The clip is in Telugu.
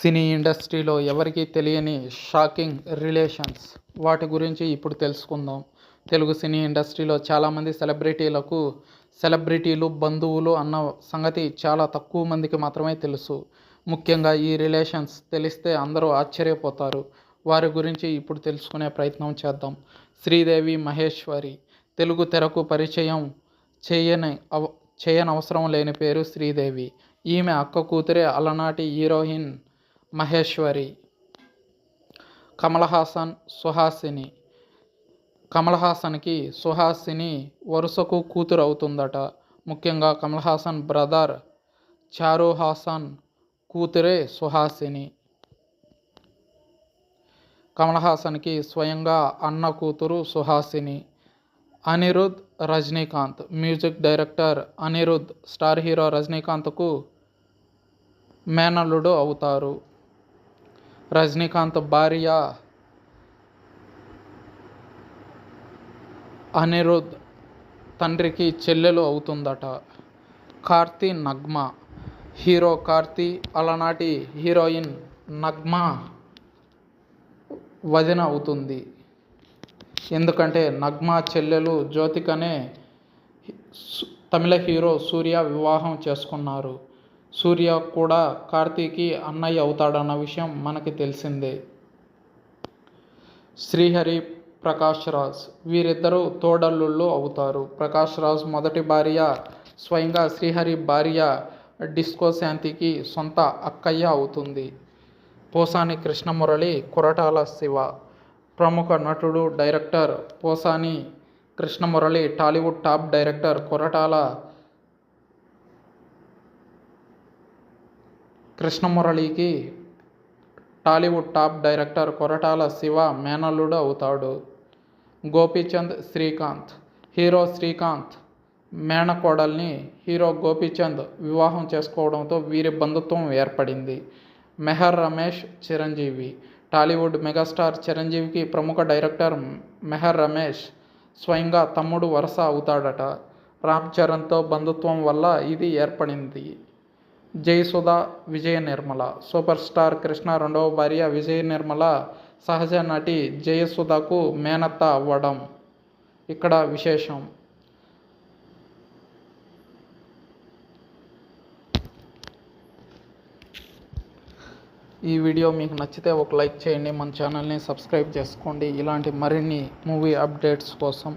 సినీ ఇండస్ట్రీలో ఎవరికీ తెలియని షాకింగ్ రిలేషన్స్, వాటి గురించి ఇప్పుడు తెలుసుకుందాం. తెలుగు సినీ ఇండస్ట్రీలో చాలామంది సెలబ్రిటీలు బంధువులు అన్న సంగతి చాలా తక్కువ మందికి మాత్రమే తెలుసు. ముఖ్యంగా ఈ రిలేషన్స్ తెలిస్తే అందరూ ఆశ్చర్యపోతారు. వారి గురించి ఇప్పుడు తెలుసుకునే ప్రయత్నం చేద్దాం. శ్రీదేవి మహేశ్వరి. తెలుగు తెరకు పరిచయం చేయనవసరం లేని పేరు శ్రీదేవి. ఈమె అక్క కూతురే అలనాటి హీరోయిన్ మహేశ్వరి. కమల్ హాసన్, సుహాసిని. కమల్ హాసన్కి సుహాసిని వరుసకు కూతురు అవుతుందట. ముఖ్యంగా కమల్ హాసన్ బ్రదర్ చారు హాసన్ కూతురే సుహాసిని. కమల్ హాసన్కి స్వయంగా అన్న కూతురు Suhasini. Anirudh, Rajinikanth. Music director Anirudh star hero రజనీకాంత్కు మేనల్లుడు అవుతారు. రజనీకాంత్ భార్య అనిరుద్ తండ్రికి చెల్లెలు అవుతుందట. కార్తీ, నగ్మ. హీరో కార్తీ అలనాటి హీరోయిన్ నగ్మ వదిన అవుతుంది. ఎందుకంటే నగ్మ చెల్లెలు జ్యోతికనే తమిళ హీరో సూర్య వివాహం చేసుకున్నారు. సూర్య కూడా కార్తీకి అన్నయ్య అవుతాడన్న విషయం మనకి తెలిసిందే. శ్రీహరి, ప్రకాష్ రాజ్. వీరిద్దరూ తోడల్లుళ్ళు అవుతారు. ప్రకాష్ రాజ్ మొదటి భార్య స్వయంగా శ్రీహరి భార్య డిస్కో శాంతికి సొంత అక్కయ్య అవుతుంది. పోసాని కృష్ణమురళి, కొరటాల శివ. ప్రముఖ నటుడు, director Posani Krishnamurali Tollywood top director Koratala కృష్ణమురళికి Tollywood top director Koratala Siva మేనల్లుడు అవుతాడు. గోపీచంద్, శ్రీకాంత్. హీరో శ్రీకాంత్ మేనకోడల్ని హీరో గోపీచంద్ వివాహం చేసుకోవడంతో వీరి బంధుత్వం ఏర్పడింది. మెహర్ రమేష్, చిరంజీవి. టాలీవుడ్ మెగాస్టార్ చిరంజీవికి ప్రముఖ డైరెక్టర్ మెహర్ రమేష్ స్వయంగా తమ్ముడు వరుస అవుతాడట. రామ్ చరణ్తో బంధుత్వం వల్ల ఇది ఏర్పడింది. జయసుధ, విజయ నిర్మల. సూపర్ స్టార్ కృష్ణ రెండవ భార్య విజయ నిర్మల సహజ నటి జయసుధకు మేనత్త అవ్వడం ఇక్కడ విశేషం. ఈ వీడియో మీకు నచ్చితే ఒక లైక్ చేయండి. మన ఛానల్ని సబ్స్క్రైబ్ చేసుకోండి ఇలాంటి మరిన్ని మూవీ అప్డేట్స్ కోసం.